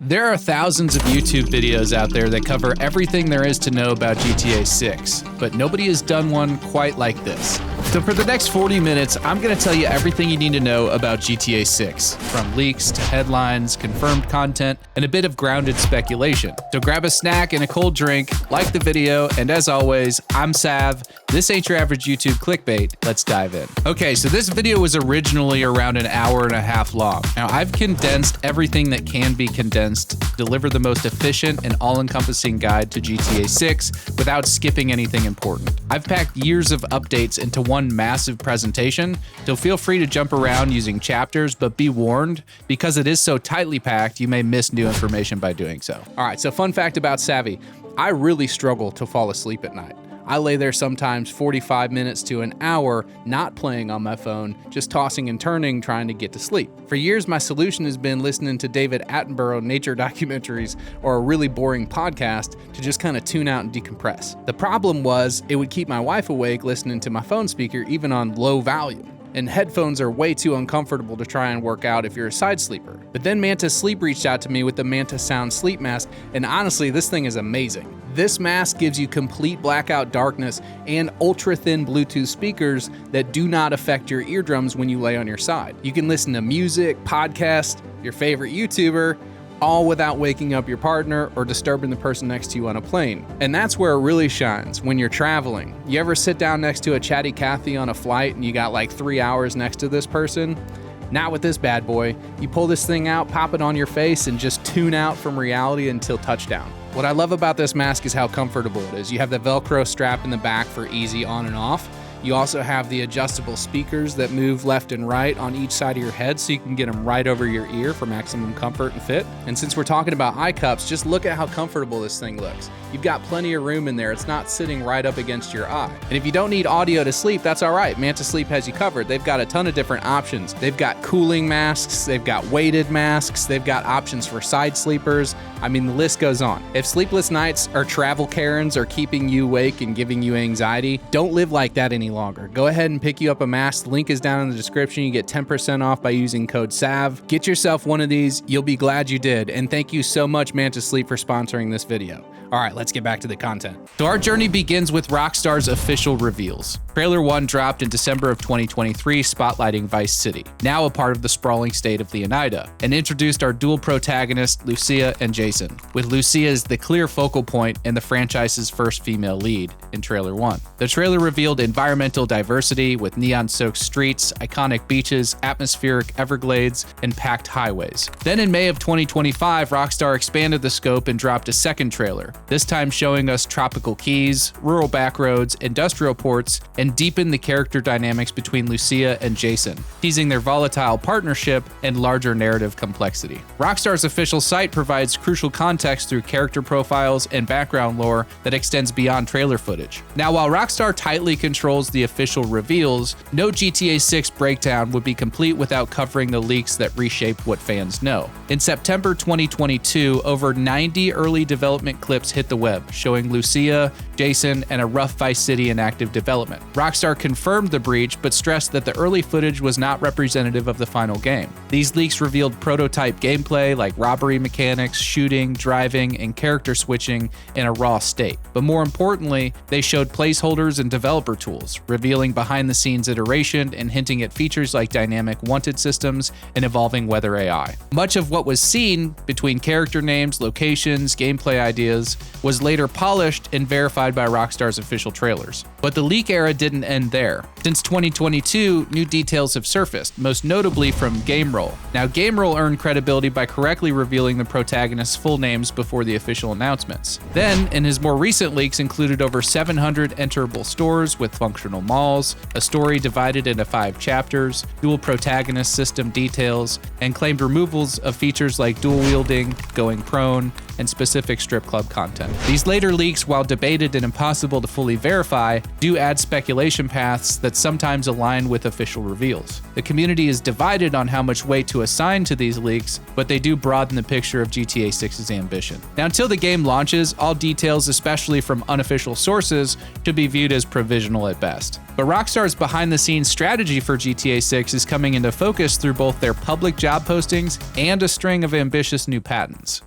There are thousands of YouTube videos out there that cover everything there is to know about GTA 6, but nobody has done one quite like this. So for the next 40 minutes, I'm going to tell you everything you need to know about GTA 6, from leaks to headlines, confirmed content, and a bit of grounded speculation. So grab a snack and a cold drink, like the video, and as always, I'm Sav. This ain't your average YouTube clickbait. Let's dive in. Okay, so this video was originally around an hour and a half long. Now, I've condensed everything that can be condensed, deliver the most efficient and all-encompassing guide to GTA 6 without skipping anything important. I've packed years of updates into one massive presentation, so feel free to jump around using chapters, but be warned, because it is so tightly packed, you may miss new information by doing so. All right, so fun fact about Savvy, I really struggle to fall asleep at night. I lay there sometimes 45 minutes to an hour not playing on my phone, just tossing and turning trying to get to sleep. For years, my solution has been listening to David Attenborough nature documentaries or a really boring podcast to just kind of tune out and decompress. The problem was it would keep my wife awake listening to my phone speaker even on low volume. And headphones are way too uncomfortable to try and work out if you're a side sleeper. But then Manta Sleep reached out to me with the Manta Sound Sleep Mask, and honestly, this thing is amazing. This mask gives you complete blackout darkness and ultra-thin Bluetooth speakers that do not affect your eardrums when you lay on your side. You can listen to music, podcasts, your favorite YouTuber, all without waking up your partner or disturbing the person next to you on a plane. And that's where it really shines, when you're traveling. You ever sit down next to a chatty Cathy on a flight and you got like 3 hours next to this person? Not with this bad boy. You pull this thing out, pop it on your face, and just tune out from reality until touchdown. What I love about this mask is how comfortable it is. You have the Velcro strap in the back for easy on and off. You also have the adjustable speakers that move left and right on each side of your head so you can get them right over your ear for maximum comfort and fit. And since we're talking about eye cups, just look at how comfortable this thing looks. You've got plenty of room in there. It's not sitting right up against your eye. And if you don't need audio to sleep, that's all right. Manta Sleep has you covered. They've got a ton of different options. They've got cooling masks. They've got weighted masks. They've got options for side sleepers. I mean, the list goes on. If sleepless nights or travel Karens are keeping you awake and giving you anxiety, don't live like that any longer. Go ahead and pick you up a mask. The link is down in the description. You get 10% off by using code SAV. Get yourself one of these. You'll be glad you did. And thank you so much, Manta Sleep, for sponsoring this video. All right, let's get back to the content. So our journey begins with Rockstar's official reveals. Trailer 1 dropped in December of 2023, spotlighting Vice City, now a part of the sprawling state of the Oneida, and introduced our dual protagonists, Lucia and Jason, with Lucia as the clear focal point and the franchise's first female lead in Trailer 1. The trailer revealed environmental diversity with neon-soaked streets, iconic beaches, atmospheric Everglades, and packed highways. Then in May of 2025, Rockstar expanded the scope and dropped a second trailer, this time showing us tropical keys, rural backroads, industrial ports, and deepened the character dynamics between Lucia and Jason, teasing their volatile partnership and larger narrative complexity. Rockstar's official site provides crucial context through character profiles and background lore that extends beyond trailer footage. Now, while Rockstar tightly controls the official reveals, no GTA 6 breakdown would be complete without covering the leaks that reshaped what fans know. In September 2022, over 90 early development clips hit the web, showing Lucia, Jason, and a rough Vice City in active development. Rockstar confirmed the breach, but stressed that the early footage was not representative of the final game. These leaks revealed prototype gameplay like robbery mechanics, shooting, driving, and character switching in a raw state. But more importantly, they showed placeholders and developer tools, revealing behind-the-scenes iteration and hinting at features like dynamic wanted systems and evolving weather AI. Much of what was seen, between character names, locations, gameplay ideas, was later polished and verified by Rockstar's official trailers. But the leak era didn't end there. Since 2022, new details have surfaced, most notably from GameRoll. Now, GameRoll earned credibility by correctly revealing the protagonists' full names before the official announcements. Then, in his more recent leaks, included over 700 enterable stores with functional malls, a story divided into 5 chapters, dual protagonist system details, and claimed removals of features like dual wielding, going prone, and specific strip club content. These later leaks, while debated and impossible to fully verify, do add speculation paths that sometimes align with official reveals. The community is divided on how much weight to assign to these leaks, but they do broaden the picture of GTA 6's ambition. Now, until the game launches, all details, especially from unofficial sources, should be viewed as provisional at best. But Rockstar's behind-the-scenes strategy for GTA 6 is coming into focus through both their public job postings and a string of ambitious new patents.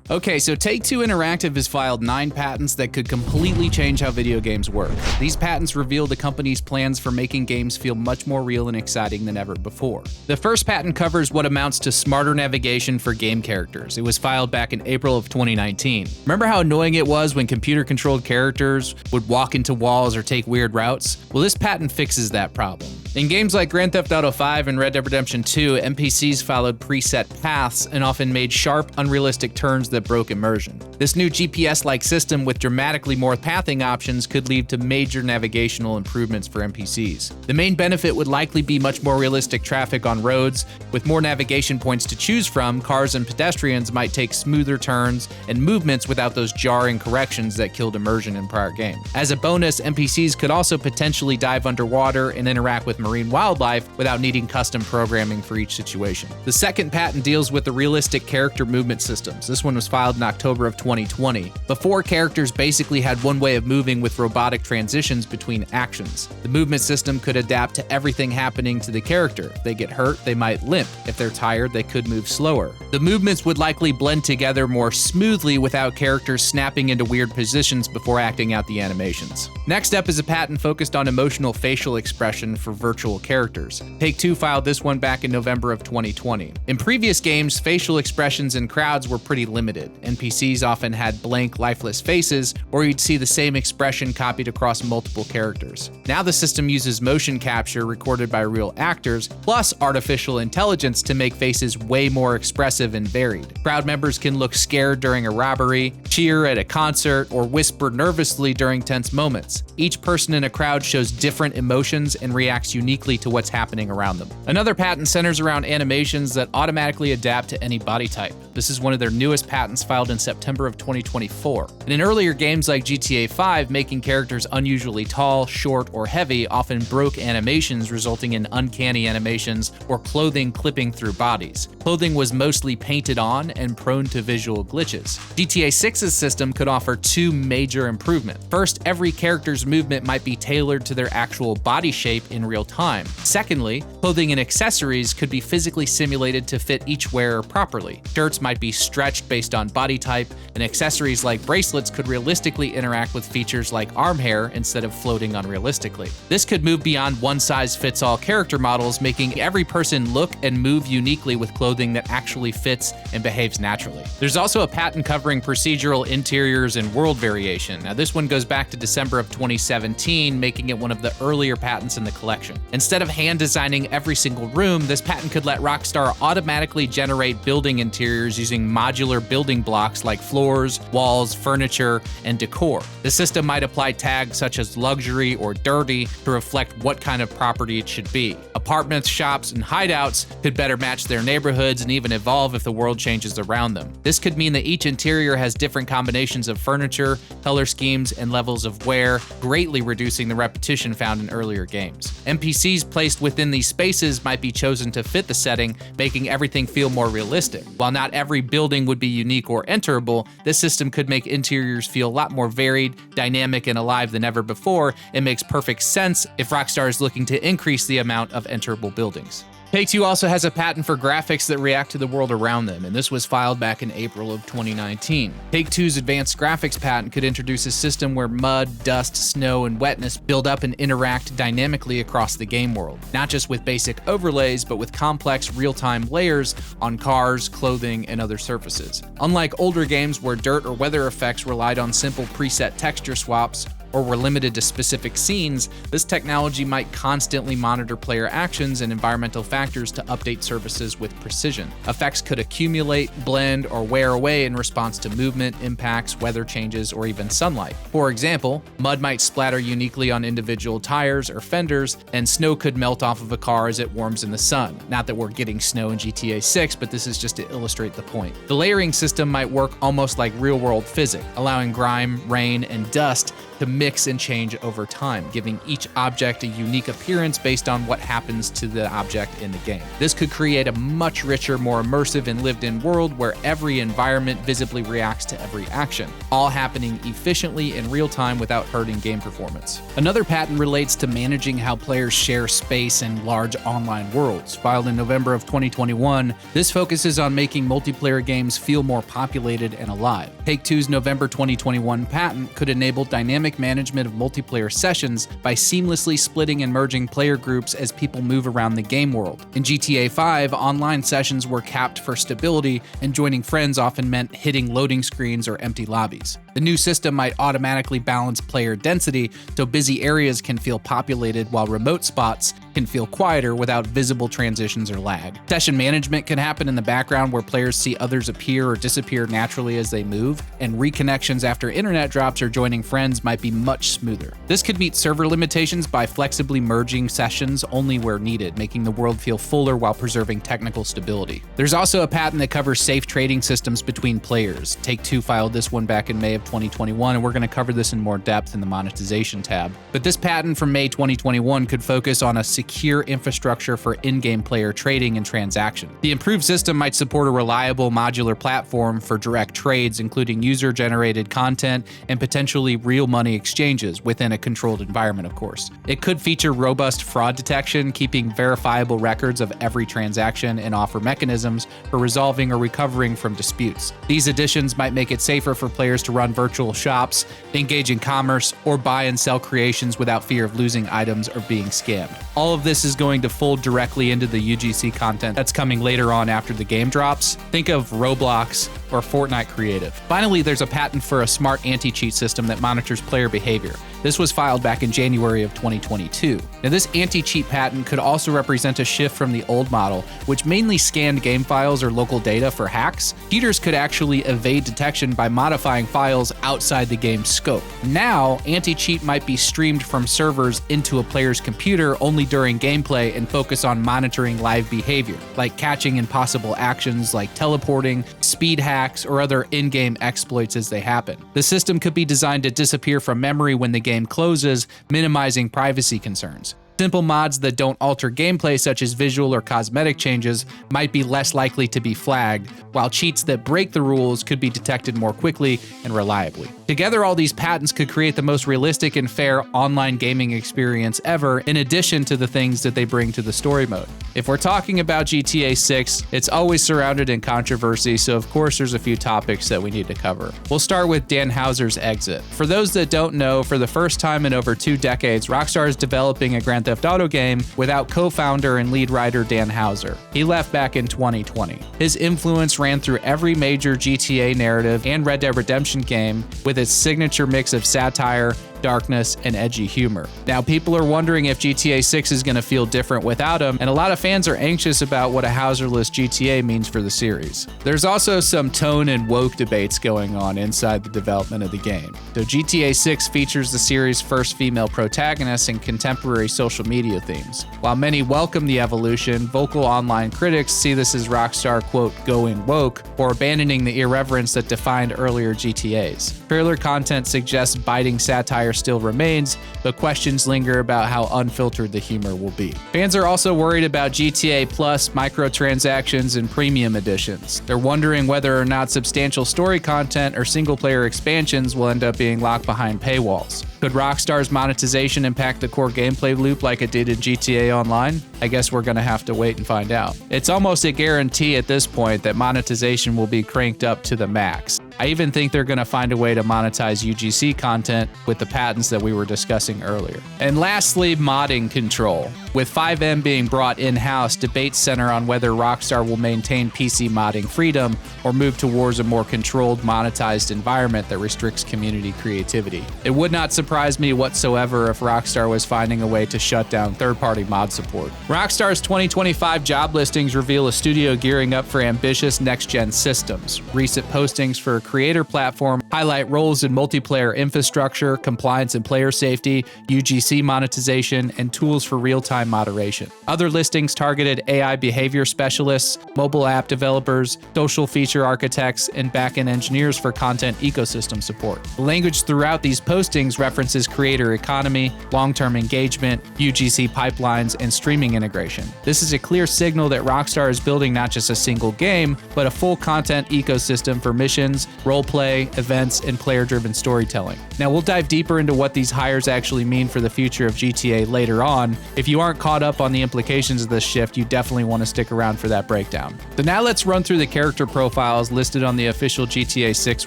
Okay, so Take-Two Interactive has filed 9 patents that could completely change how video games work. These patents reveal the company's plans for making games feel much more real and exciting than ever before. The first patent covers what amounts to smarter navigation for game characters. It was filed back in April of 2019. Remember how annoying it was when computer-controlled characters would walk into walls or take weird routes? Well, this patent fixes that problem. In games like Grand Theft Auto 5 and Red Dead Redemption 2, NPCs followed preset paths and often made sharp, unrealistic turns that broke immersion. This new GPS-like system with dramatically more pathing options could lead to major navigational improvements for NPCs. The main benefit would likely be much more realistic traffic on roads. With more navigation points to choose from, cars and pedestrians might take smoother turns and movements without those jarring corrections that killed immersion in prior games. As a bonus, NPCs could also potentially dive underwater and interact with marine wildlife without needing custom programming for each situation. The second patent deals with the realistic character movement systems. This one was filed in October of 2020. Before, characters basically had one way of moving with robotic transitions between actions. The movement system could adapt to everything happening to the character. If they get hurt, they might limp. If they're tired, they could move slower. The movements would likely blend together more smoothly without characters snapping into weird positions before acting out the animations. Next up is a patent focused on emotional facial expression for virtual characters. Take-Two filed this one back in November of 2020. In previous games, facial expressions in crowds were pretty limited. NPCs often had blank, lifeless faces, or you'd see the same expression copied across multiple characters. Now the system uses motion capture recorded by real actors, plus artificial intelligence to make faces way more expressive and varied. Crowd members can look scared during a robbery, cheer at a concert, or whisper nervously during tense moments. Each person in a crowd shows different emotions and reacts uniquely to what's happening around them. Another patent centers around animations that automatically adapt to any body type. This is one of their newest patents filed in September of 2024. And in earlier games like GTA 5, making characters unusually tall, short, or heavy often broke animations, resulting in uncanny animations or clothing clipping through bodies. Clothing was mostly painted on and prone to visual glitches. GTA 6's system could offer 2 major improvements. First, every character's movement might be tailored to their actual body shape in real time. Secondly, clothing and accessories could be physically simulated to fit each wearer properly. Shirts might be stretched based on body type, and accessories like bracelets could realistically interact with features like arm hair instead of floating unrealistically. This could move beyond one-size-fits-all character models, making every person look and move uniquely with clothing that actually fits and behaves naturally. There's also a patent covering procedural interiors and world variation. Now, this one goes back to December of 2017, making it one of the earlier patents in the collection. Instead of hand designing every single room, this patent could let Rockstar automatically generate building interiors using modular building blocks like floors, walls, furniture, and decor. The system might apply tags such as luxury or dirty to reflect what kind of property it should be. Apartments, shops, and hideouts could better match their neighborhoods and even evolve if the world changes around them. This could mean that each interior has different combinations of furniture, color schemes, and levels of wear, greatly reducing the repetition found in earlier games. NPCs placed within these spaces might be chosen to fit the setting, making everything feel more realistic. While not every building would be unique or enterable, this system could make interiors feel a lot more varied, dynamic, and alive than ever before. It makes perfect sense if Rockstar is looking to increase the amount of enterable buildings. Take-Two also has a patent for graphics that react to the world around them, and this was filed back in April of 2019. Take-Two's advanced graphics patent could introduce a system where mud, dust, snow, and wetness build up and interact dynamically across the game world, not just with basic overlays, but with complex real-time layers on cars, clothing, and other surfaces. Unlike older games where dirt or weather effects relied on simple preset texture swaps, or were limited to specific scenes, this technology might constantly monitor player actions and environmental factors to update surfaces with precision. Effects could accumulate, blend, or wear away in response to movement, impacts, weather changes, or even sunlight. For example, mud might splatter uniquely on individual tires or fenders, and snow could melt off of a car as it warms in the sun. Not that we're getting snow in GTA 6, but this is just to illustrate the point. The layering system might work almost like real-world physics, allowing grime, rain, and dust to mix mix and change over time, giving each object a unique appearance based on what happens to the object in the game. This could create a much richer, more immersive and lived-in world where every environment visibly reacts to every action, all happening efficiently in real time without hurting game performance. Another patent relates to managing how players share space in large online worlds. Filed in November of 2021, this focuses on making multiplayer games feel more populated and alive. Take-Two's November 2021 patent could enable dynamic management of multiplayer sessions by seamlessly splitting and merging player groups as people move around the game world. In GTA 5, online sessions were capped for stability, and joining friends often meant hitting loading screens or empty lobbies. The new system might automatically balance player density so busy areas can feel populated while remote spots can feel quieter without visible transitions or lag. Session management can happen in the background where players see others appear or disappear naturally as they move, and reconnections after internet drops or joining friends might be much smoother. This could meet server limitations by flexibly merging sessions only where needed, making the world feel fuller while preserving technical stability. There's also a patent that covers safe trading systems between players. Take-Two filed this one back in May of 2021, and we're going to cover this in more depth in the monetization tab. But this patent from May 2021 could focus on a secure infrastructure for in-game player trading and transaction. The improved system might support a reliable modular platform for direct trades, including user-generated content and potentially real money exchanges within a controlled environment, of course. It could feature robust fraud detection, keeping verifiable records of every transaction, and offer mechanisms for resolving or recovering from disputes. These additions might make it safer for players to run virtual shops, engage in commerce, or buy and sell creations without fear of losing items or being scammed. All of this is going to fold directly into the UGC content that's coming later on after the game drops. Think of Roblox or Fortnite creative. Finally, there's a patent for a smart anti-cheat system that monitors player behavior. This was filed back in January of 2022. Now, this anti-cheat patent could also represent a shift from the old model, which mainly scanned game files or local data for hacks. Cheaters could actually evade detection by modifying files outside the game's scope. Now, anti-cheat might be streamed from servers into a player's computer only during gameplay and focus on monitoring live behavior, like catching impossible actions like teleporting, speed hacks, or other in-game exploits as they happen. The system could be designed to disappear from memory when the game closes, minimizing privacy concerns. Simple mods that don't alter gameplay, such as visual or cosmetic changes, might be less likely to be flagged, while cheats that break the rules could be detected more quickly and reliably. Together, all these patents could create the most realistic and fair online gaming experience ever, in addition to the things that they bring to the story mode. If we're talking about GTA 6, it's always surrounded in controversy, so of course there's a few topics that we need to cover. We'll start with Dan Houser's exit. For those that don't know, for the first time in over 2 decades, Rockstar is developing a Grand Theft Auto game without co-founder and lead writer Dan Houser. He left back in 2020. His influence ran through every major GTA narrative and Red Dead Redemption game, with its signature mix of satire, darkness, and edgy humor. Now, people are wondering if GTA 6 is going to feel different without him, and a lot of fans are anxious about what a Houserless GTA means for the series. There's also some tone and woke debates going on inside the development of the game. So GTA 6 features the series' first female protagonist and contemporary social media themes. While many welcome the evolution, vocal online critics see this as Rockstar, quote, going woke, or abandoning the irreverence that defined earlier GTAs. Trailer content suggests biting satire still remains, but questions linger about how unfiltered the humor will be. Fans are also worried about GTA Plus, microtransactions, and premium editions. They're wondering whether or not substantial story content or single-player expansions will end up being locked behind paywalls. Could Rockstar's monetization impact the core gameplay loop like it did in GTA Online? I guess we're gonna have to wait and find out. It's almost a guarantee at this point that monetization will be cranked up to the max. I even think they're gonna find a way to monetize UGC content with the patents that we were discussing earlier. And lastly, modding control. With 5M being brought in-house, debates center on whether Rockstar will maintain PC modding freedom or move towards a more controlled, monetized environment that restricts community creativity. It would not surprise me whatsoever if Rockstar was finding a way to shut down third-party mod support. Rockstar's 2025 job listings reveal a studio gearing up for ambitious next-gen systems. Recent postings for creator platform, highlight roles in multiplayer infrastructure, compliance and player safety, UGC monetization, and tools for real-time moderation. Other listings targeted AI behavior specialists, mobile app developers, social feature architects, and back-end engineers for content ecosystem support. The language throughout these postings references creator economy, long-term engagement, UGC pipelines, and streaming integration. This is a clear signal that Rockstar is building not just a single game, but a full content ecosystem for missions, roleplay, events, and player-driven storytelling. Now, we'll dive deeper into what these hires actually mean for the future of GTA later on. If you aren't caught up on the implications of this shift, you definitely want to stick around for that breakdown. So now let's run through the character profiles listed on the official GTA 6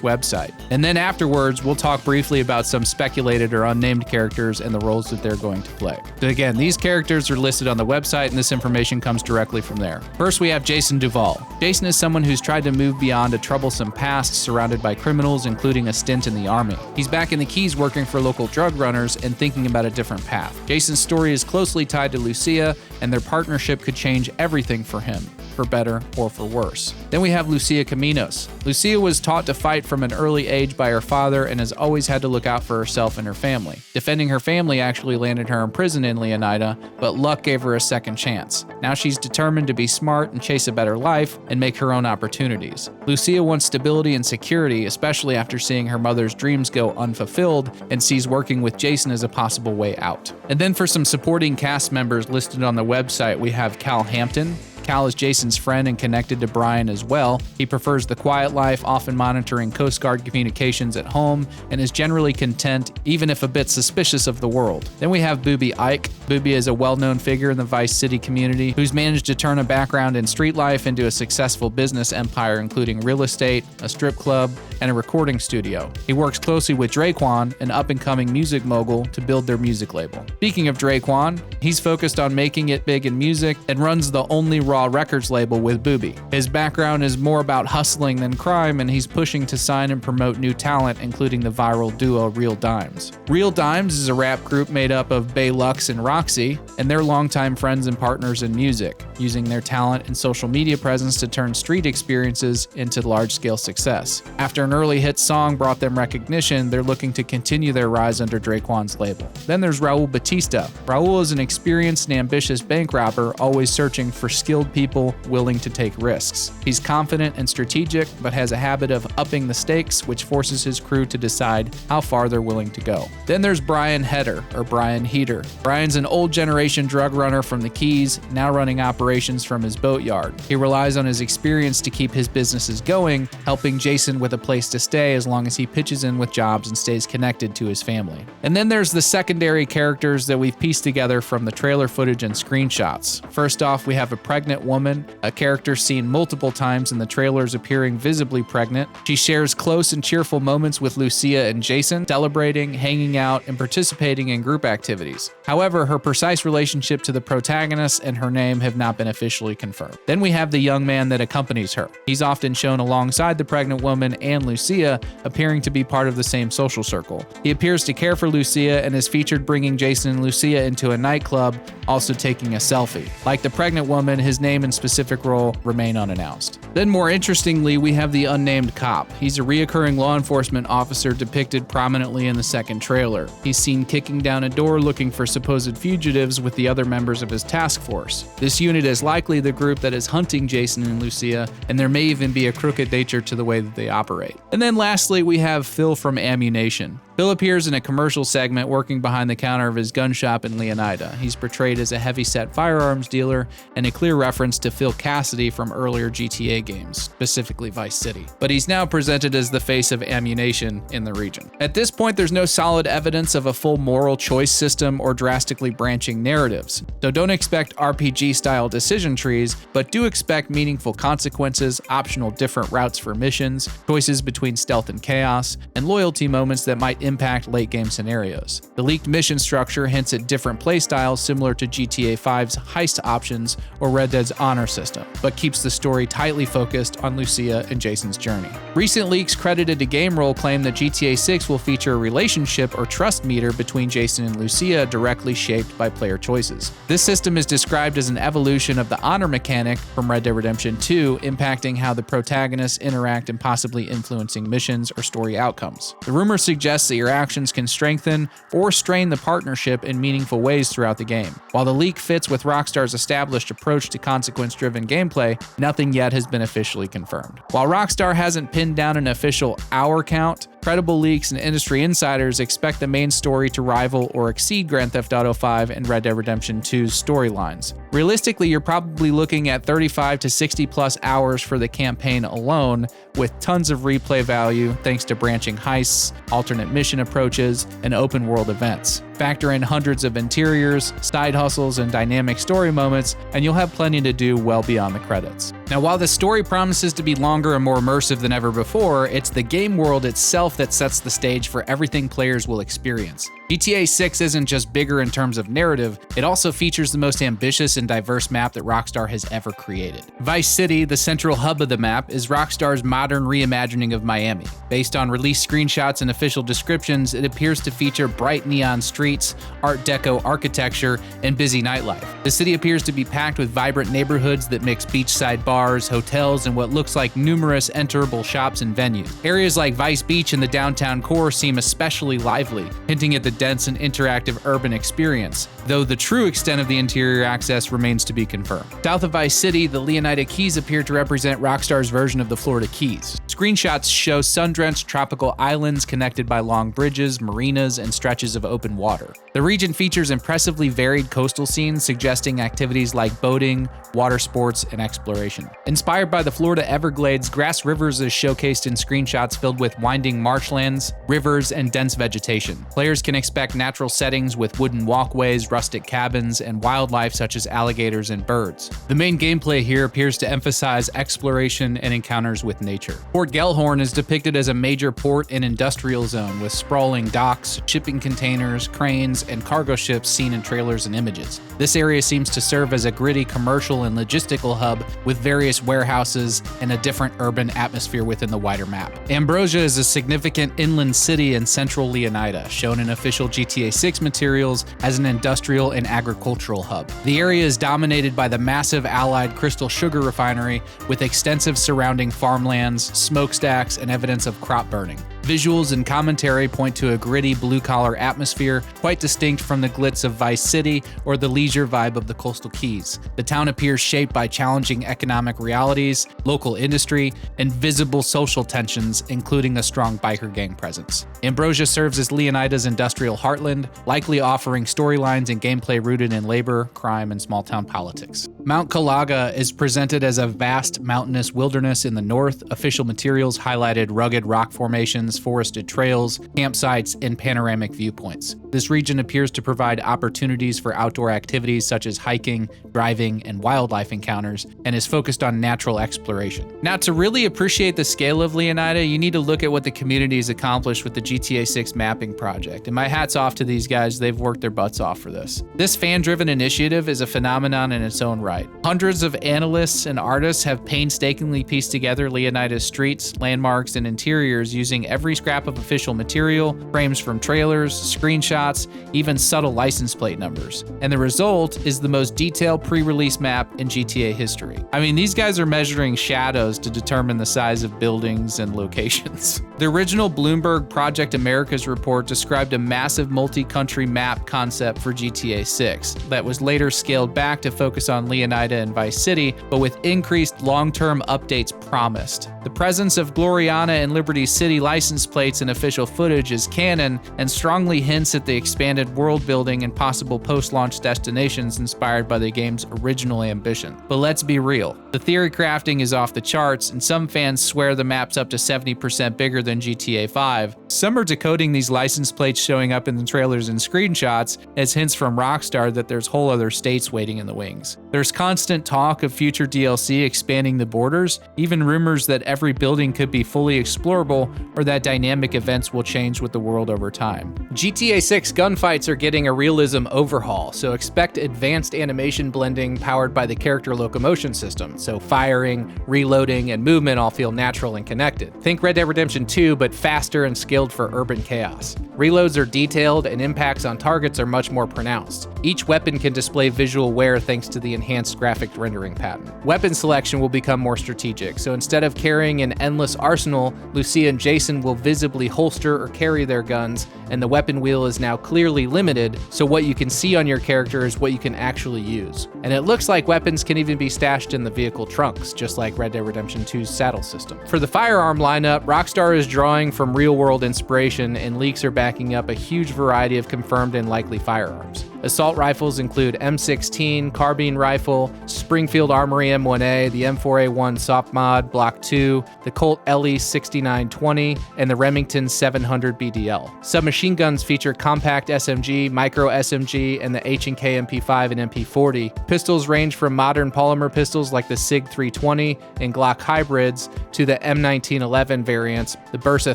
website. And then afterwards, we'll talk briefly about some speculated or unnamed characters and the roles that they're going to play. So again, these characters are listed on the website, and this information comes directly from there. First, we have Jason Duval. Jason is someone who's tried to move beyond a troublesome past surrounded by criminals, including a stint in the army. He's back in the Keys working for local drug runners and thinking about a different path. Jason's story is closely tied to Lucia, and their partnership could change everything for him, for better or for worse. Then we have Lucia Caminos. Lucia was taught to fight from an early age by her father and has always had to look out for herself and her family. Defending her family actually landed her in prison in Leonida, but luck gave her a second chance. Now she's determined to be smart and chase a better life and make her own opportunities. Lucia wants stability and security, especially after seeing her mother's dreams go unfulfilled, and sees working with Jason as a possible way out. And then for some supporting cast members listed on the website, we have Cal Hampton. Cal is Jason's friend and connected to Brian as well. He prefers the quiet life, often monitoring Coast Guard communications at home, and is generally content, even if a bit suspicious of the world. Then we have Booby Ike. Booby is a well-known figure in the Vice City community who's managed to turn a background in street life into a successful business empire, including real estate, a strip club, and a recording studio. He works closely with Draquan, an up-and-coming music mogul, to build their music label. Speaking of Draquan, he's focused on making it big in music and runs the only Raw Records label with Booby. His background is more about hustling than crime, and he's pushing to sign and promote new talent, including the viral duo Real Dimes. Real Dimes is a rap group made up of Bay Lux and Roxy, and they're longtime friends and partners in music, using their talent and social media presence to turn street experiences into large-scale success. After an early hit song brought them recognition, they're looking to continue their rise under Draquan's label. Then there's Raul Batista. Raul is an experienced and ambitious bank robber, always searching for skilled people willing to take risks. He's confident and strategic, but has a habit of upping the stakes, which forces his crew to decide how far they're willing to go. Then there's Brian Heater, or Brian Heater. Brian's an old generation drug runner from the Keys, now running operations from his boatyard. He relies on his experience to keep his businesses going, helping Jason with a place to stay as long as he pitches in with jobs and stays connected to his family. And then there's the secondary characters that we've pieced together from the trailer footage and screenshots. First off, we have a pregnant woman, a character seen multiple times in the trailers appearing visibly pregnant. She shares close and cheerful moments with Lucia and Jason, celebrating, hanging out, and participating in group activities. However, her precise relationship to the protagonist and her name have not been officially confirmed. Then we have the young man that accompanies her. He's often shown alongside the pregnant woman and Lucia, appearing to be part of the same social circle. He appears to care for Lucia and is featured bringing Jason and Lucia into a nightclub, also taking a selfie. Like the pregnant woman, his name and specific role remain unannounced. Then more interestingly, we have the unnamed cop. He's a reoccurring law enforcement officer depicted prominently in the second trailer. He's seen kicking down a door looking for supposed fugitives with the other members of his task force. This unit is likely the group that is hunting Jason and Lucia, and there may even be a crooked nature to the way that they operate. And then lastly, we have Phil from Ammunition. Phil appears in a commercial segment working behind the counter of his gun shop in Leonida. He's portrayed as a heavy-set firearms dealer and a clear reference to Phil Cassidy from earlier GTA games, specifically Vice City. But he's now presented as the face of Ammunition in the region. At this point, there's no solid evidence of a full moral choice system or drastically branching narratives. So don't expect RPG-style decision trees, but do expect meaningful consequences, optional different routes for missions, choices between stealth and chaos, and loyalty moments that might impact late-game scenarios. The leaked mission structure hints at different playstyles similar to GTA 5's heist options or Red Dead's honor system, but keeps the story tightly focused on Lucia and Jason's journey. Recent leaks credited to GameRoll claim that GTA 6 will feature a relationship or trust meter between Jason and Lucia directly shaped by player choices. This system is described as an evolution of the honor mechanic from Red Dead Redemption 2, impacting how the protagonists interact and possibly influencing missions or story outcomes. The rumor suggests that your actions can strengthen or strain the partnership in meaningful ways throughout the game. While the leak fits with Rockstar's established approach to consequence-driven gameplay, nothing yet has been officially confirmed. While Rockstar hasn't pinned down an official hour count, credible leaks and industry insiders expect the main story to rival or exceed Grand Theft Auto 5 and Red Dead Redemption 2's storylines. Realistically, you're probably looking at 35 to 60 plus hours for the campaign alone, with tons of replay value thanks to branching heists, alternate mission approaches, and open world events. Factor in hundreds of interiors, side hustles, and dynamic story moments, and you'll have plenty to do well beyond the credits. Now, while the story promises to be longer and more immersive than ever before, it's the game world itself that sets the stage for everything players will experience. GTA 6 isn't just bigger in terms of narrative, it also features the most ambitious and diverse map that Rockstar has ever created. Vice City, the central hub of the map, is Rockstar's modern reimagining of Miami. Based on release screenshots and official descriptions, it appears to feature bright neon streets, Art Deco architecture, and busy nightlife. The city appears to be packed with vibrant neighborhoods that mix beachside bars, hotels, and what looks like numerous enterable shops and venues. Areas like Vice Beach and the downtown core seem especially lively, hinting at the dense and interactive urban experience, though the true extent of the interior access remains to be confirmed. South of Vice City, the Leonida Keys appear to represent Rockstar's version of the Florida Keys. Screenshots show sun-drenched tropical islands connected by long bridges, marinas, and stretches of open water. The region features impressively varied coastal scenes, suggesting activities like boating, water sports, and exploration. Inspired by the Florida Everglades, Grass Rivers is showcased in screenshots filled with winding marshlands, rivers, and dense vegetation. Players can expect natural settings with wooden walkways, rustic cabins, and wildlife such as alligators and birds. The main gameplay here appears to emphasize exploration and encounters with nature. Port Gellhorn is depicted as a major port and industrial zone with sprawling docks, shipping containers, cranes, and cargo ships seen in trailers and images. This area seems to serve as a gritty commercial and logistical hub with various warehouses and a different urban atmosphere within the wider map. Ambrosia is a significant inland city in central Leonida, shown in official GTA 6 materials as an industrial and agricultural hub. The area is dominated by the massive Allied Crystal Sugar Refinery with extensive surrounding farmlands, smokestacks, and evidence of crop burning. Visuals and commentary point to a gritty blue-collar atmosphere, quite distinct from the glitz of Vice City or the leisure vibe of the Coastal Keys. The town appears shaped by challenging economic realities, local industry, and visible social tensions, including a strong biker gang presence. Ambrosia serves as Leonida's industrial heartland, likely offering storylines and gameplay rooted in labor, crime, and small-town politics. Mount Calaga is presented as a vast mountainous wilderness in the north. Official materials highlighted rugged rock formations, forested trails, campsites, and panoramic viewpoints. This region appears to provide opportunities for outdoor activities such as hiking, driving, and wildlife encounters, and is focused on natural exploration. Now, to really appreciate the scale of Leonida, you need to look at what the community has accomplished with the GTA 6 mapping project, and my hat's off to these guys. They've worked their butts off for this. This fan-driven initiative is a phenomenon in its own right. Hundreds of analysts and artists have painstakingly pieced together Leonida's streets, landmarks, and interiors using every scrap of official material, frames from trailers, screenshots, even subtle license plate numbers. And the result is the most detailed pre-release map in GTA history. I mean, these guys are measuring shadows to determine the size of buildings and locations. The original Bloomberg Project Americas report described a massive multi-country map concept for GTA 6 that was later scaled back to focus on Leonida and Vice City, but with increased long-term updates promised. The presence of Gloriana and Liberty City license plates and official footage is canon and strongly hints at the expanded world building and possible post-launch destinations inspired by the game's original ambition. But let's be real, the theory crafting is off the charts, and some fans swear the map's up to 70% bigger than GTA 5. Some are decoding these license plates showing up in the trailers and screenshots as hints from Rockstar that there's whole other states waiting in the wings. There's constant talk of future DLC expanding the borders, even rumors that every building could be fully explorable, or that that dynamic events will change with the world over time. GTA 6 gunfights are getting a realism overhaul, so expect advanced animation blending powered by the character locomotion system, so firing, reloading, and movement all feel natural and connected. Think Red Dead Redemption 2, but faster and skilled for urban chaos. Reloads are detailed and impacts on targets are much more pronounced. Each weapon can display visual wear thanks to the enhanced graphic rendering pattern. Weapon selection will become more strategic, so instead of carrying an endless arsenal, Lucia and Jason will visibly holster or carry their guns, and the weapon wheel is now clearly limited, so what you can see on your character is what you can actually use. And it looks like weapons can even be stashed in the vehicle trunks, just like Red Dead Redemption 2's saddle system. For the firearm lineup, Rockstar is drawing from real-world inspiration, and leaks are backing up a huge variety of confirmed and likely firearms. Assault rifles include M16, carbine rifle, Springfield Armory M1A, the M4A1 soft mod, Block 2, the Colt LE 6920, and the Remington 700 BDL. Submachine guns feature compact SMG, micro SMG, and the H&K MP5 and MP40. Pistols range from modern polymer pistols like the SIG 320 and Glock hybrids to the M1911 variants, the Bursa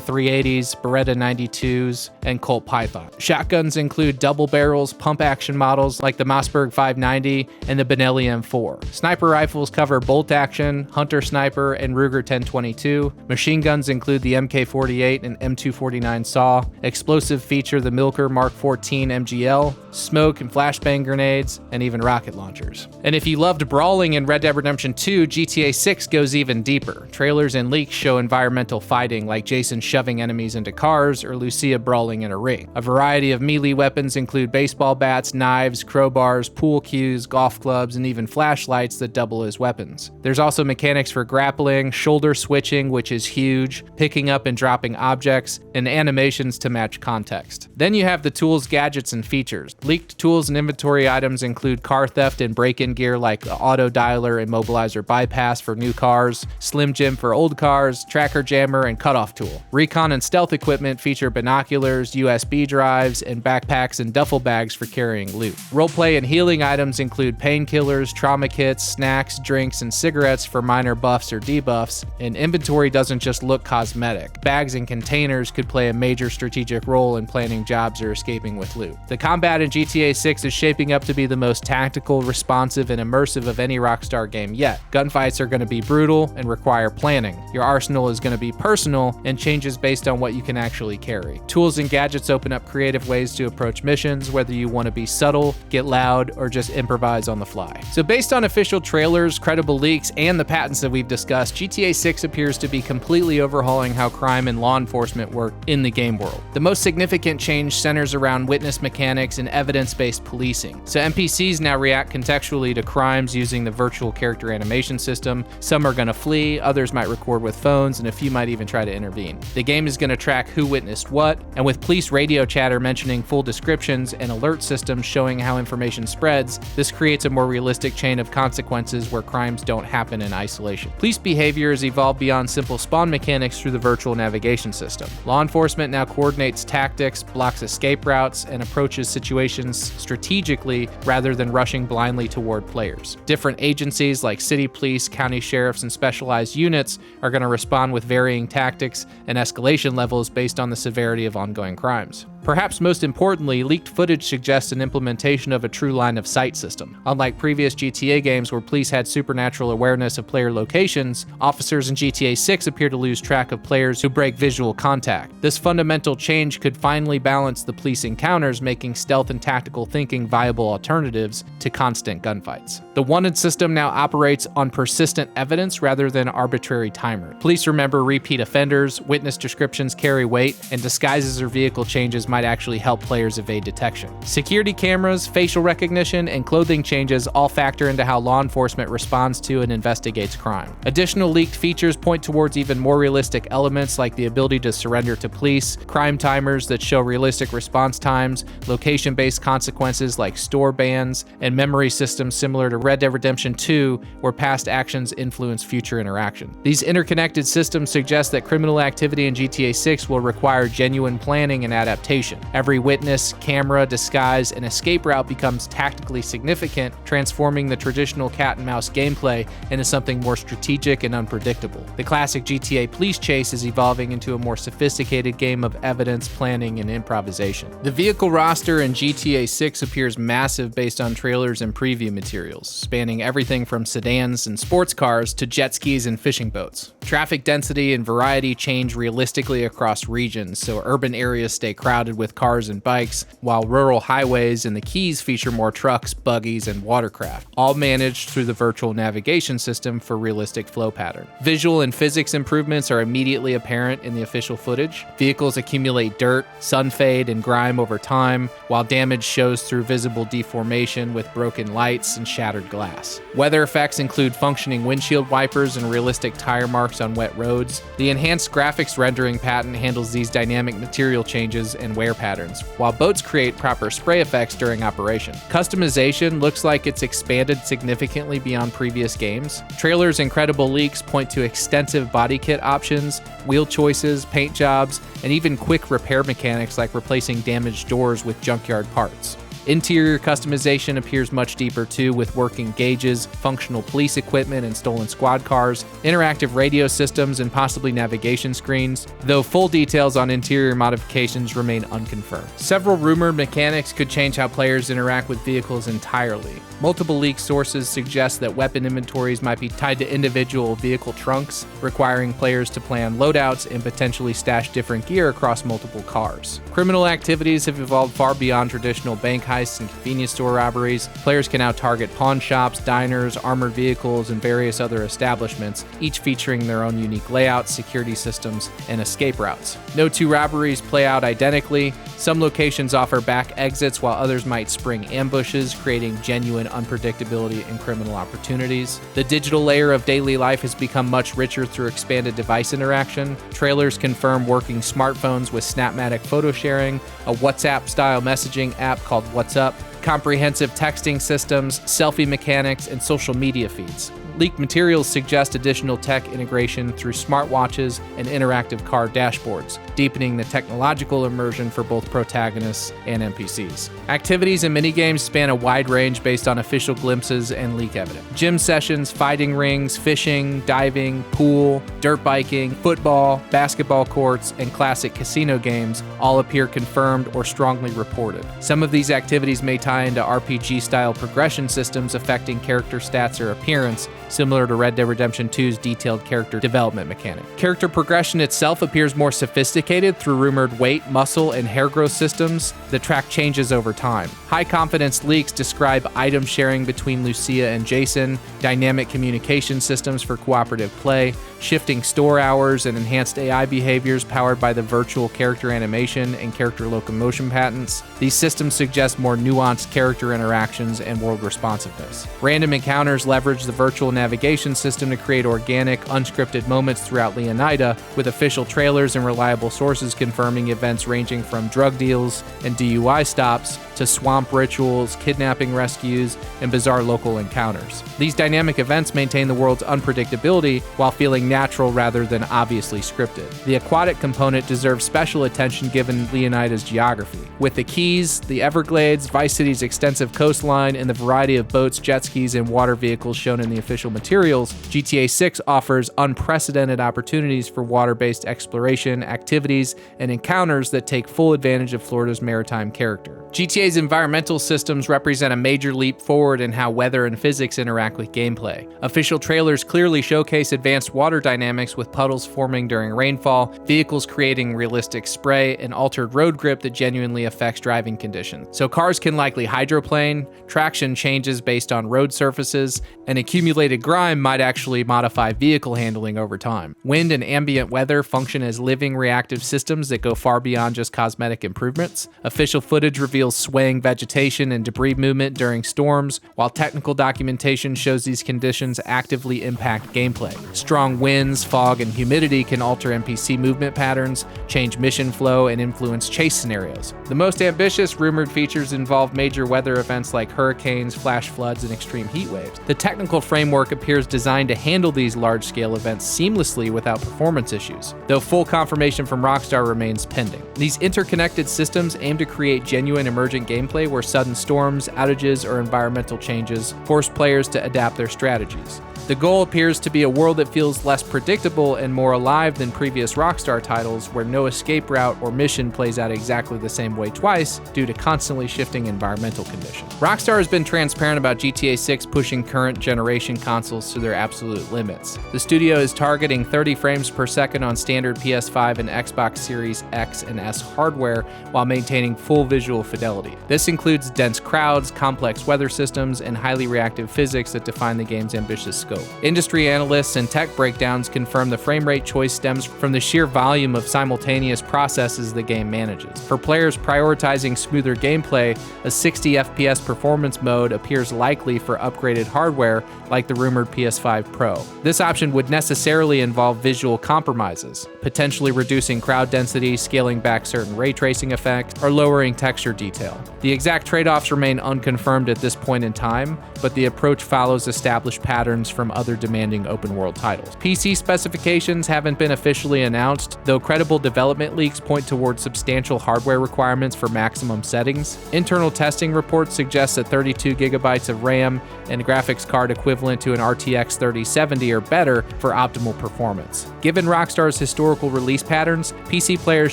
380s, Beretta 92s, and Colt Python. Shotguns include double barrels, pump action models like the Mossberg 590 and the Benelli M4. Sniper rifles cover bolt action, Hunter Sniper, and Ruger 1022. Machine guns include the MK48 and M249 SAW. Explosive feature the Milker Mark 14 MGL, smoke and flashbang grenades, and even rocket launchers. And if you loved brawling in Red Dead Redemption 2, GTA 6 goes even deeper. Trailers and leaks show environmental fighting like Jason shoving enemies into cars or Lucia brawling in a ring. A variety of melee weapons include baseball bats, knives, crowbars, pool cues, golf clubs, and even flashlights that double as weapons. There's also mechanics for grappling, shoulder switching, which is huge, picking up and dropping objects, and animations to match context. Then you have the tools, gadgets, and features. Leaked tools and inventory items include car theft and break-in gear like the auto dialer, immobilizer bypass for new cars, Slim Jim for old cars, tracker jammer, and cutoff tool. Recon and stealth equipment feature binoculars, USB drives, and backpacks and duffel bags for carrying loot. Roleplay and healing items include painkillers, trauma kits, snacks, drinks, and cigarettes for minor buffs or debuffs, and inventory doesn't just look cosmetic. Bags and containers could play a major strategic role in planning jobs or escaping with loot. The combat in GTA 6 is shaping up to be the most tactical, responsive, and immersive of any Rockstar game yet. Gunfights are going to be brutal and require planning. Your arsenal is going to be personal and changes based on what you can actually carry. Tools and gadgets open up creative ways to approach missions, whether you want to be subtle, get loud, or just improvise on the fly. So based on official trailers, credible leaks, and the patents that we've discussed, GTA 6 appears to be completely overhauling how crime and law enforcement work in the game world. The most significant change centers around witness mechanics and evidence-based policing. So NPCs now react contextually to crimes using the virtual character animation system. Some are going to flee, others might record with phones, and a few might even try to intervene. The game is going to track who witnessed what, and with police radio chatter mentioning full descriptions and alert systems showing how information spreads, this creates a more realistic chain of consequences where crimes don't happen in isolation. Police behavior has evolved beyond simple spawn mechanics through the virtual navigation system. Law enforcement now coordinates tactics, blocks escape routes, and approaches situations strategically rather than rushing blindly toward players. Different agencies like city police, county sheriffs, and specialized units are going to respond with varying tactics and escalation levels based on the severity of ongoing crimes. Perhaps most importantly, leaked footage suggests an implementation of a true line of sight system. Unlike previous GTA games where police had supernatural awareness of player locations, officers in GTA 6 appear to lose track of players who break visual contact. This fundamental change could finally balance the police encounters, making stealth and tactical thinking viable alternatives to constant gunfights. The wanted system now operates on persistent evidence rather than arbitrary timers. Police remember repeat offenders, witness descriptions carry weight, and disguises or vehicle changes might actually help players evade detection. Security cameras, facial recognition, and clothing changes all factor into how law enforcement responds to and investigates crime. Additional leaked features point towards even more realistic elements like the ability to surrender to police, crime timers that show realistic response times, location-based consequences like store bans, and memory systems similar to Red Dead Redemption 2 where past actions influence future interaction. These interconnected systems suggest that criminal activity in GTA 6 will require genuine planning and adaptation location. Every witness, camera, disguise, and escape route becomes tactically significant, transforming the traditional cat-and-mouse gameplay into something more strategic and unpredictable. The classic GTA police chase is evolving into a more sophisticated game of evidence, planning, and improvisation. The vehicle roster in GTA 6 appears massive based on trailers and preview materials, spanning everything from sedans and sports cars to jet skis and fishing boats. Traffic density and variety change realistically across regions, so urban areas stay crowded with cars and bikes, while rural highways and the Keys feature more trucks, buggies, and watercraft, all managed through the virtual navigation system for realistic flow pattern. Visual and physics improvements are immediately apparent in the official footage. Vehicles accumulate dirt, sun fade, and grime over time, while damage shows through visible deformation with broken lights and shattered glass. Weather effects include functioning windshield wipers and realistic tire marks on wet roads. The enhanced graphics rendering patent handles these dynamic material changes and wear patterns, while boats create proper spray effects during operation. Customization looks like it's expanded significantly beyond previous games. Trailers and credible leaks point to extensive body kit options, wheel choices, paint jobs, and even quick repair mechanics like replacing damaged doors with junkyard parts. Interior customization appears much deeper too, with working gauges, functional police equipment and stolen squad cars, interactive radio systems, and possibly navigation screens, though full details on interior modifications remain unconfirmed. Several rumored mechanics could change how players interact with vehicles entirely. Multiple leaked sources suggest that weapon inventories might be tied to individual vehicle trunks, requiring players to plan loadouts and potentially stash different gear across multiple cars. Criminal activities have evolved far beyond traditional bank heists and convenience store robberies. Players can now target pawn shops, diners, armored vehicles, and various other establishments, each featuring their own unique layouts, security systems, and escape routes. No two robberies play out identically. Some locations offer back exits, while others might spring ambushes, creating genuine unpredictability and criminal opportunities. The digital layer of daily life has become much richer through expanded device interaction. Trailers confirm working smartphones with Snapmatic photo sharing, a WhatsApp-style messaging app called WhatsUp, comprehensive texting systems, selfie mechanics, and social media feeds. Leaked materials suggest additional tech integration through smartwatches and interactive car dashboards, deepening the technological immersion for both protagonists and NPCs. Activities and minigames span a wide range based on official glimpses and leak evidence. Gym sessions, fighting rings, fishing, diving, pool, dirt biking, football, basketball courts, and classic casino games all appear confirmed or strongly reported. Some of these activities may tie into RPG-style progression systems affecting character stats or appearance, similar to Red Dead Redemption 2's detailed character development mechanic. Character progression itself appears more sophisticated through rumored weight, muscle, and hair growth systems that track changes over time. High-confidence leaks describe item sharing between Lucia and Jason, dynamic communication systems for cooperative play, shifting store hours, and enhanced AI behaviors powered by the virtual character animation and character locomotion patents. These systems suggest more nuanced character interactions and world responsiveness. Random encounters leverage the virtual navigation system to create organic, unscripted moments throughout Leonida, with official trailers and reliable sources confirming events ranging from drug deals and DUI stops to swamp rituals, kidnapping rescues, and bizarre local encounters. These dynamic events maintain the world's unpredictability while feeling natural rather than obviously scripted. The aquatic component deserves special attention given Leonida's geography. With the Keys, the Everglades, Vice City's extensive coastline, and the variety of boats, jet skis, and water vehicles shown in the official materials, GTA 6 offers unprecedented opportunities for water-based exploration, activities, and encounters that take full advantage of Florida's maritime character. GTA's environmental systems represent a major leap forward in how weather and physics interact with gameplay. Official trailers clearly showcase advanced water dynamics with puddles forming during rainfall, vehicles creating realistic spray, and altered road grip that genuinely affects driving conditions. So cars can likely hydroplane, traction changes based on road surfaces, and accumulated grime might actually modify vehicle handling over time. Wind and ambient weather function as living reactive systems that go far beyond just cosmetic improvements. Official footage reveals swaying vegetation and debris movement during storms, while technical documentation shows these conditions actively impact gameplay. Strong winds, fog, and humidity can alter NPC movement patterns, change mission flow, and influence chase scenarios. The most ambitious rumored features involve major weather events like hurricanes, flash floods, and extreme heat waves. The technical framework appears designed to handle these large-scale events seamlessly without performance issues, though full confirmation from Rockstar remains pending. These interconnected systems aim to create genuine emergent gameplay where sudden storms, outages, or environmental changes force players to adapt their strategies. The goal appears to be a world that feels less predictable and more alive than previous Rockstar titles, where no escape route or mission plays out exactly the same way twice due to constantly shifting environmental conditions. Rockstar has been transparent about GTA 6 pushing current generation consoles to their absolute limits. The studio is targeting 30 frames per second on standard PS5 and Xbox Series X and S hardware while maintaining full visual fidelity. This includes dense crowds, complex weather systems, and highly reactive physics that define the game's ambitious scope. Industry analysts and tech breakdowns confirm the frame rate choice stems from the sheer volume of simultaneous processes the game manages. For players prioritizing smoother gameplay, a 60 FPS performance mode appears likely for upgraded hardware like the rumored PS5 Pro. This option would necessarily involve visual compromises, potentially reducing crowd density, scaling back certain ray tracing effects, or lowering texture detail. The exact trade-offs remain unconfirmed at this point in time, but the approach follows established patterns from other demanding open-world titles. PC specifications haven't been officially announced, though credible development leaks point towards substantial hardware requirements for maximum settings. Internal testing reports suggest that 32 gigabytes of RAM and a graphics card equivalent to an RTX 3070 or better for optimal performance. Given Rockstar's historical release patterns, PC players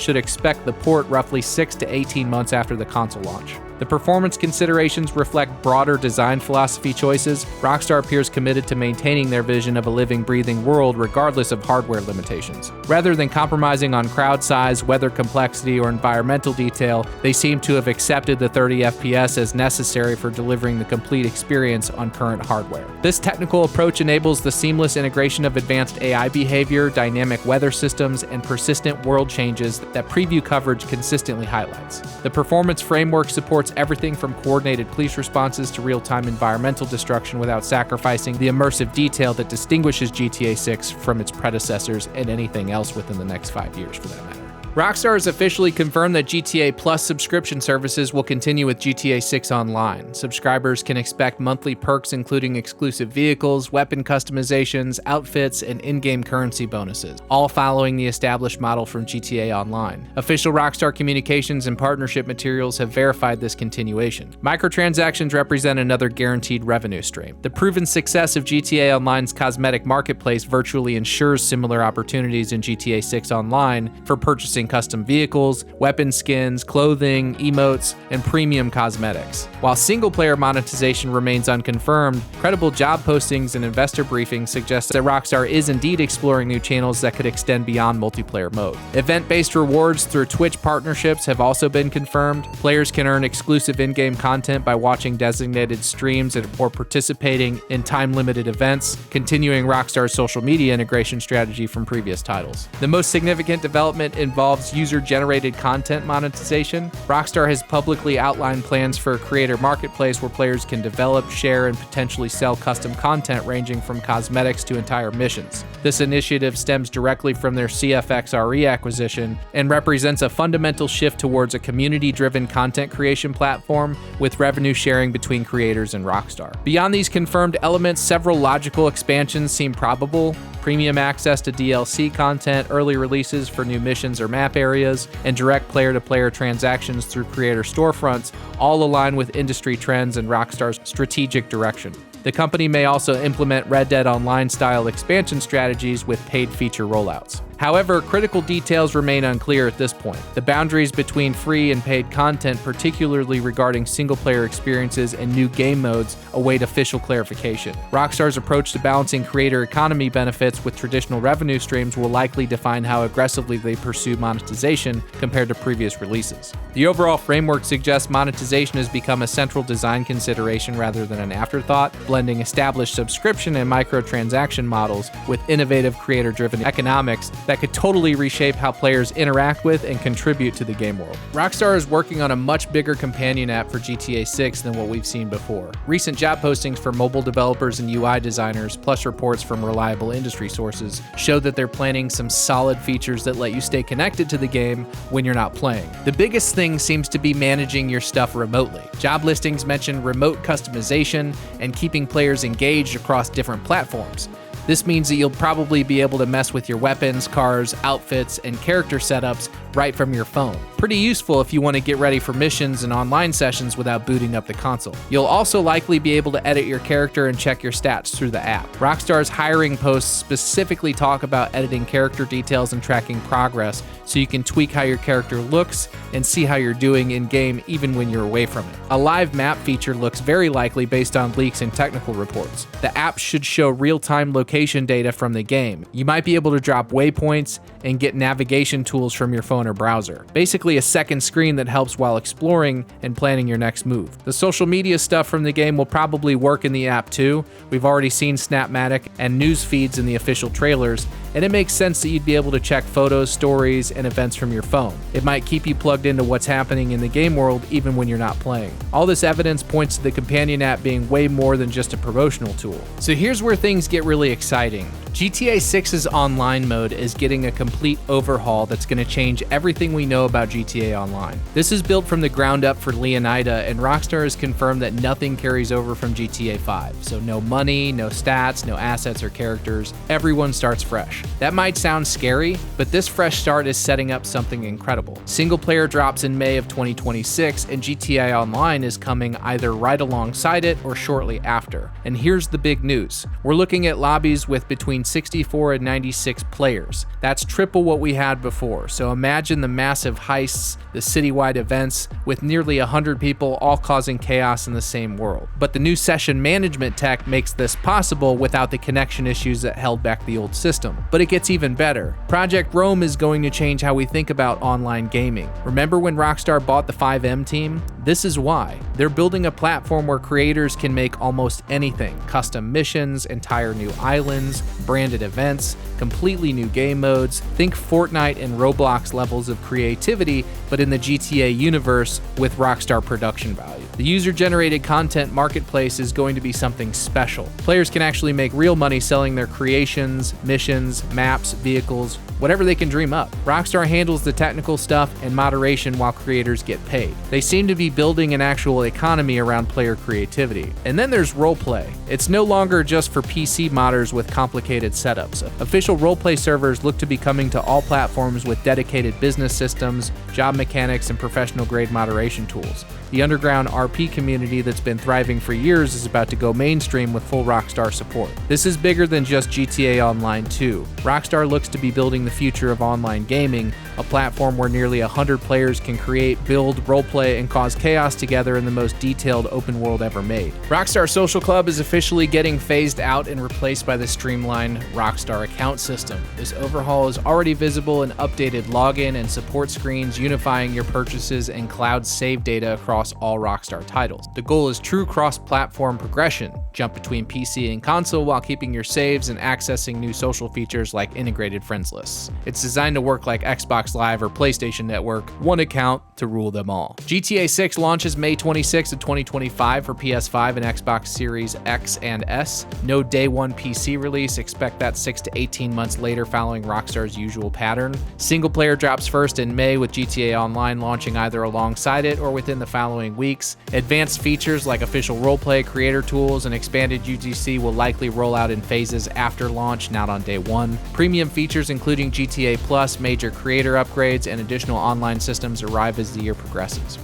should expect the port roughly 6 to 18 months after the console launch. The performance considerations reflect broader design philosophy choices. Rockstar appears committed to maintaining their vision of a living, breathing world regardless of hardware limitations. Rather than compromising on crowd size, weather complexity, or environmental detail, they seem to have accepted the 30 FPS as necessary for delivering the complete experience on current hardware. This technical approach enables the seamless integration of advanced AI behavior, dynamic weather systems, and persistent world changes that preview coverage consistently highlights. The performance framework supports everything from coordinated police responses to real-time environmental destruction without sacrificing the immersive detail that distinguishes GTA 6 from its predecessors and anything else within the next 5 years for that matter. Rockstar has officially confirmed that GTA Plus subscription services will continue with GTA 6 Online. Subscribers can expect monthly perks including exclusive vehicles, weapon customizations, outfits, and in-game currency bonuses, all following the established model from GTA Online. Official Rockstar communications and partnership materials have verified this continuation. Microtransactions represent another guaranteed revenue stream. The proven success of GTA Online's cosmetic marketplace virtually ensures similar opportunities in GTA 6 Online for purchasing custom vehicles, weapon skins, clothing, emotes, and premium cosmetics. While single-player monetization remains unconfirmed, credible job postings and investor briefings suggest that Rockstar is indeed exploring new channels that could extend beyond multiplayer mode. Event-based rewards through Twitch partnerships have also been confirmed. Players can earn exclusive in-game content by watching designated streams or participating in time-limited events, continuing Rockstar's social media integration strategy from previous titles. The most significant development involves user-generated content monetization. Rockstar has publicly outlined plans for a creator marketplace where players can develop, share, and potentially sell custom content ranging from cosmetics to entire missions. This initiative stems directly from their CFXRE acquisition and represents a fundamental shift towards a community-driven content creation platform with revenue sharing between creators and Rockstar. Beyond these confirmed elements, several logical expansions seem probable. Premium access to DLC content, early releases for new missions or map areas, and direct player-to-player transactions through creator storefronts all align with industry trends and Rockstar's strategic direction. The company may also implement Red Dead Online-style expansion strategies with paid feature rollouts. However, critical details remain unclear at this point. The boundaries between free and paid content, particularly regarding single-player experiences and new game modes, await official clarification. Rockstar's approach to balancing creator economy benefits with traditional revenue streams will likely define how aggressively they pursue monetization compared to previous releases. The overall framework suggests monetization has become a central design consideration rather than an afterthought, blending established subscription and microtransaction models with innovative creator-driven economics that could totally reshape how players interact with and contribute to the game world. Rockstar is working on a much bigger companion app for GTA 6 than what we've seen before. Recent job postings for mobile developers and UI designers, plus reports from reliable industry sources, show that they're planning some solid features that let you stay connected to the game when you're not playing. The biggest thing seems to be managing your stuff remotely. Job listings mention remote customization and keeping players engaged across different platforms. This means that you'll probably be able to mess with your weapons, cars, outfits, and character setups right from your phone. Pretty useful if you want to get ready for missions and online sessions without booting up the console. You'll also likely be able to edit your character and check your stats through the app. Rockstar's hiring posts specifically talk about editing character details and tracking progress, so you can tweak how your character looks and see how you're doing in-game even when you're away from it. A live map feature looks very likely based on leaks and technical reports. The app should show real-time location data from the game. You might be able to drop waypoints and get navigation tools from your phone or browser. Basically a second screen that helps while exploring and planning your next move. The social media stuff from the game will probably work in the app too. We've already seen Snapmatic and news feeds in the official trailers, and it makes sense that you'd be able to check photos, stories, and events from your phone. It might keep you plugged into what's happening in the game world even when you're not playing. All this evidence points to the companion app being way more than just a promotional tool. So here's where things get really exciting. GTA 6's online mode is getting a complete overhaul that's going to change everything we know about GTA Online. This is built from the ground up for Leonida, and Rockstar has confirmed that nothing carries over from GTA 5. So no money, no stats, no assets or characters. Everyone starts fresh. That might sound scary, but this fresh start is setting up something incredible. Single player drops in May of 2026, and GTA Online is coming either right alongside it or shortly after. And here's the big news. We're looking at lobbies with between 64 and 96 players. That's triple what we had before. So imagine the massive heists, the citywide events, with nearly 100 people all causing chaos in the same world. But the new session management tech makes this possible without the connection issues that held back the old system. But it gets even better. Project Rome is going to change how we think about online gaming. Remember when Rockstar bought the 5M team? This is why. They're building a platform where creators can make almost anything. Custom missions, entire new islands, branded events, completely new game modes. Think Fortnite and Roblox levels of creativity, but in the GTA universe with Rockstar production value. The user-generated content marketplace is going to be something special. Players can actually make real money selling their creations, missions, maps, vehicles, whatever they can dream up. Rockstar handles the technical stuff and moderation while creators get paid. They seem to be building an actual economy around player creativity. And then there's roleplay. It's no longer just for PC modders with complicated setups. Official roleplay servers look to be coming to all platforms with dedicated business systems, job mechanics, and professional-grade moderation tools. The underground RP community that's been thriving for years is about to go mainstream with full Rockstar support. This is bigger than just GTA Online 2. Rockstar looks to be building the future of online gaming, a platform where nearly 100 players can create, build, roleplay, and cause chaos together in the most detailed open world ever made. Rockstar Social Club is officially getting phased out and replaced by the streamlined Rockstar account system. This overhaul is already visible in updated login and support screens, unifying your purchases and cloud save data across all Rockstar titles. The goal is true cross-platform progression. Jump between PC and console while keeping your saves and accessing new social features like integrated friends lists. It's designed to work like Xbox Live or PlayStation Network, one account to rule them all. GTA 6 launches May 26 of 2025 for PS5 and Xbox Series X and S. No day one PC release, expect that 6 to 18 months later following Rockstar's usual pattern. Single player drops first in May, with GTA Online launching either alongside it or within the following weeks. Advanced features like official roleplay, creator tools, and expanded UGC will likely roll out in phases after launch, not on day one. Premium features including GTA Plus, major creator upgrades, and additional online systems arrive as the year progresses.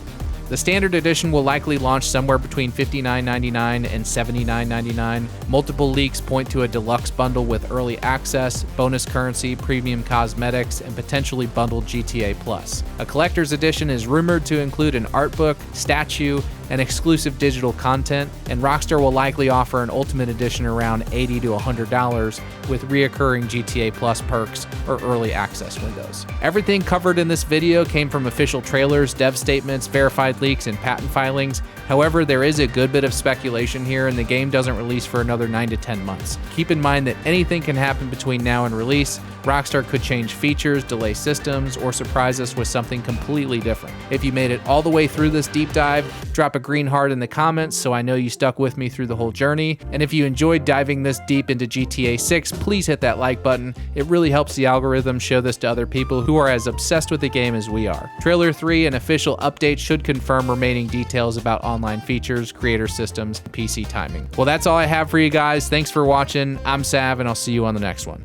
The standard edition will likely launch somewhere between $59.99 and $79.99. Multiple leaks point to a deluxe bundle with early access, bonus currency, premium cosmetics, and potentially bundled GTA Plus. A collector's edition is rumored to include an art book, statue, and exclusive digital content, and Rockstar will likely offer an Ultimate Edition around $80 to $100 with reoccurring GTA Plus perks or early access windows. Everything covered in this video came from official trailers, dev statements, verified leaks, and patent filings. However, there is a good bit of speculation here, and the game doesn't release for another 9 to 10 months. Keep in mind that anything can happen between now and release. Rockstar could change features, delay systems, or surprise us with something completely different. If you made it all the way through this deep dive, drop a green heart in the comments so I know you stuck with me through the whole journey. And if you enjoyed diving this deep into GTA 6, please hit that like button. It really helps the algorithm show this to other people who are as obsessed with the game as we are. Trailer 3 and official updates should confirm remaining details about online features, creator systems, and PC timing. Well, that's all I have for you guys. Thanks for watching. I'm Sav, and I'll see you on the next one.